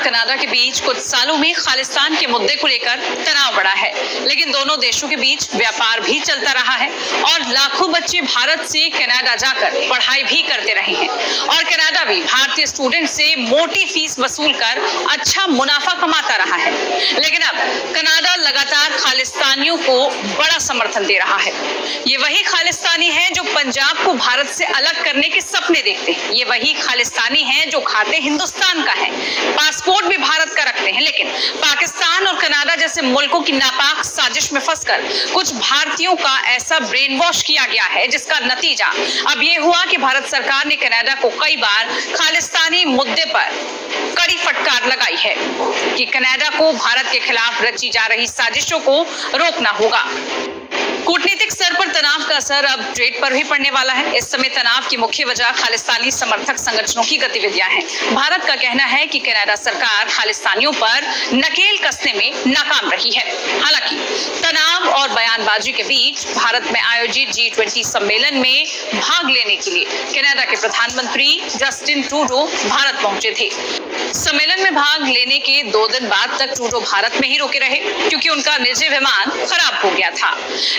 Canada के बीच कुछ सालों में खालिस्तान के मुद्दे को लेकर तनाव बढ़ा है, लेकिन दोनों देशों के बीच व्यापार भी चलता रहा है और लाखों बच्चे भारत से कनाडा जाकर पढ़ाई भी करते रहे हैं और कनाडा भी भारतीय स्टूडेंट से मोटी फीस वसूल कर अच्छा मुनाफा कमाता रहा है। लेकिन अब कनाडा लगातार खालिस्तानियों को बड़ा समर्थन दे रहा है। ये वही खालिस्तानी है जो पंजाब को भारत से अलग करने के सपने देखते हैं। ये वही खालिस्तानी है जो खाते हिंदुस्तान का है, पासपोर्ट भी भारत का रखते हैं, लेकिन पाकिस्तान और कनाडा जैसे मुल्कों की नापाक साजिश में फंसकर कुछ भारतीयों का ऐसा ब्रेन वॉश किया गया है जिसका नतीजा अब ये हुआ कि भारत सरकार ने कनाडा को कई बार खालिस्तानी मुद्दे पर कड़ी फटकार लगाई है कि कनाडा को भारत के खिलाफ रची जा रही साजिशों को रोकना होगा। कूटनीतिक स्तर पर तनाव का असर अब ट्रेड पर भी पड़ने वाला है। इस समय तनाव की मुख्य वजह खालिस्तानी समर्थक संगठनों की गतिविधियां हैं। भारत का कहना है कि कनाडा सरकार खालिस्तानियों पर नकेल कसने में नाकाम रही है। हालांकि तनाव और बयानबाजी के बीच भारत में आयोजित G20 सम्मेलन में भाग लेने के लिए कनाडा के प्रधानमंत्री जस्टिन ट्रूडो भारत पहुंचे थे। सम्मेलन में भाग लेने के 2 दिन बाद तक ट्रूडो भारत में ही रुके रहे क्योंकि उनका निजी विमान खराब हो गया था।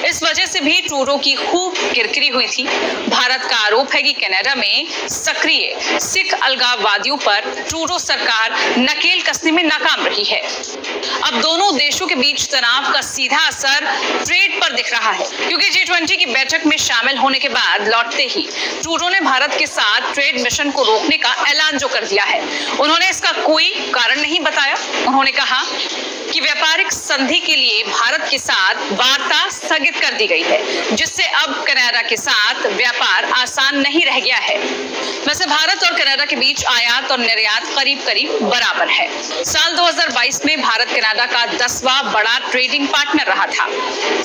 इस वजह से भी ट्रूडो की खूब किरकिरी हुई थी। भारत का आरोप है कि कनाडा में सक्रिय सिख अलगाववादियों पर ट्रूडो सरकार नकेल कसने में नाकाम रही है। अब दोनों देशों के बीच तनाव का सीधा असर ट्रेड पर दिख रहा है क्योंकि G20 की बैठक में शामिल होने के बाद लौटते ही ट्रूडो ने भारत के साथ ट्रेड मिशन को रोकने का ऐलान जो कर दिया है, उन्होंने इसका कोई कारण नहीं बताया। उन्होंने कहा कि व्यापारिक संधि के लिए भारत के साथ वार्ता स्थगित कर दी गई है, जिससे अब कनाडा के साथ व्यापार आसान नहीं रह गया है। वैसे भारत और कनाडा के बीच आयात और निर्यात करीब करीब बराबर है। साल 2022 में भारत कनाडा का 10वां बड़ा ट्रेडिंग पार्टनर रहा था।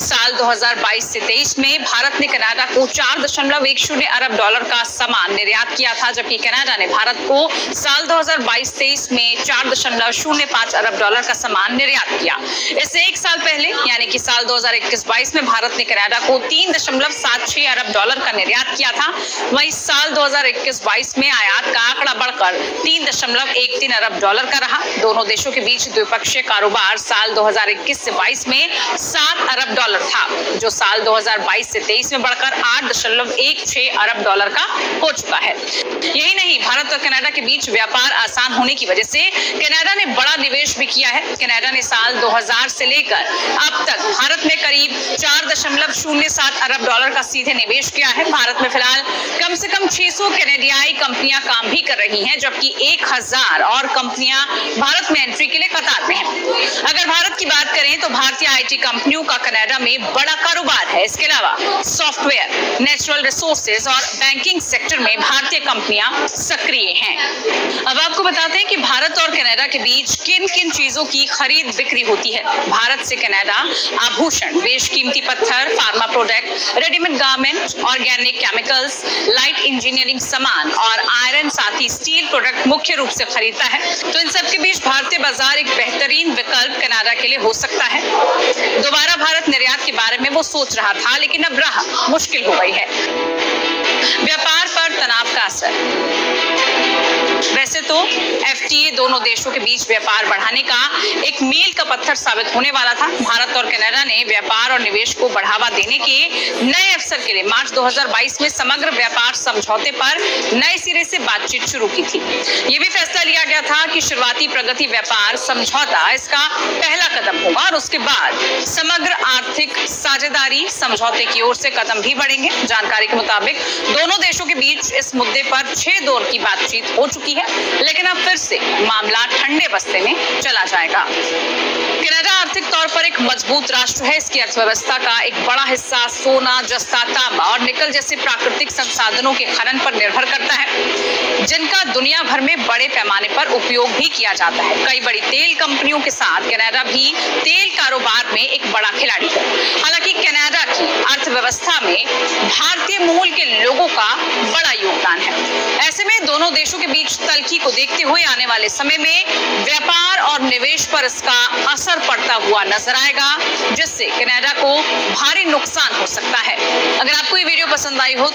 साल 2022 से 23 में भारत ने कनाडा को 4.10 अरब डॉलर का सामान निर्यात किया था, जबकि कनाडा ने भारत को साल 2022-23 में 4.05 अरब डॉलर का सामान निर्यात किया। इससे 1 साल पहले यानी कि साल 2021-22 में भारत ने कनाडा को 3.76 अरब डॉलर का निर्यात किया था। वहीं साल 2021-22 में आयात का आंकड़ा बढ़कर 3.13 अरब डॉलर का रहा। दोनों देशों के बीच द्विपक्षीय कारोबार साल 2021 से 22 में 7 अरब डॉलर था, जो साल 2022 से 23 में बढ़कर 8.16 अरब डॉलर का हो चुका है। यही नहीं, भारत और कनाडा के बीच व्यापार आसान होने की वजह से कनाडा ने बड़ा निवेश भी किया है। कनाडा ने साल 2000 से लेकर अब तक भारत में करीब 4.07 अरब डॉलर का सीधे निवेश किया है। भारत में फिलहाल कम से कम 600 कनाडियाई कंपनियां काम भी कर रही हैं, जबकि 1000 और कंपनियां भारत में एंट्री के लिए कतार में हैं। अगर भारत की बात करें तो भारतीय IT कंपनियों का कनाडा में बड़ा कारोबार है। इसके अलावा सॉफ्टवेयर, नेचुरल रिसोर्सेज और बैंकिंग सेक्टर में भारतीय कंपनियां सक्रिय हैं। अब आपको बताते हैं कि भारत और कनाडा के बीच किन किन चीजों की खरीद बिक्री होती है। भारत से कनाडा आभूषण, बेशकीमती पत्थर, pharma product, readymade garment, organic chemicals, light engineering सामान और आयरन, साथ ही स्टील प्रोडक्ट मुख्य रूप से खरीदता है। तो इन सब के बीच भारतीय बाजार एक बेहतरीन विकल्प कनाडा के लिए हो सकता है। दोबारा भारत निर्यात के बारे में वो सोच रहा था, लेकिन अब राह मुश्किल हो गई है। व्यापार पर तनाव का असर। वैसे तो FTA दोनों देशों के बीच व्यापार बढ़ाने का एक मील का पत्थर साबित होने वाला था। भारत और कनाडा ने व्यापार और निवेश को बढ़ावा देने के नए अवसर के लिए मार्च 2022 में समग्र व्यापार समझौते पर नए सिरे से बातचीत शुरू की थी। ये भी फैसला लिया गया था कि शुरुआती प्रगति व्यापार समझौता इसका पहला कदम होगा और उसके बाद समग्र आर्थिक साझेदारी समझौते की ओर से कदम भी बढ़ेंगे। जानकारी के मुताबिक दोनों देशों के बीच इस मुद्दे पर 6 दौर की बातचीत हो चुकी है, लेकिन अब फिर से मामला ठंडे बस्ते में चला जाएगा। कनाडा आर्थिक तौर पर एक मजबूत राष्ट्र है। इसकी अर्थव्यवस्था का एक बड़ा हिस्सा सोना, जस्ता, तांबा और निकल जैसे प्राकृतिक संसाधनों के खनन पर निर्भर करता है, जिनका दुनिया भर में बड़े पैमाने पर उपयोग भी किया जाता है। कई बड़ी तेल कंपनियों के साथ कनाडा भी तेल कारोबार में एक बड़ा खिलाड़ी है। हालांकि कनाडा की अर्थव्यवस्था में भारतीय मूल के लोगों का बड़ा योगदान है। ऐसे में दोनों देशों के बीच तल्खी को देखते हुए आने वाले समय में व्यापार और निवेश पर इसका असर पड़ता हुआ नजर आएगा, जिससे कनाडा को भारी नुकसान हो सकता है। अगर आपको ये वीडियो पसंद आई हो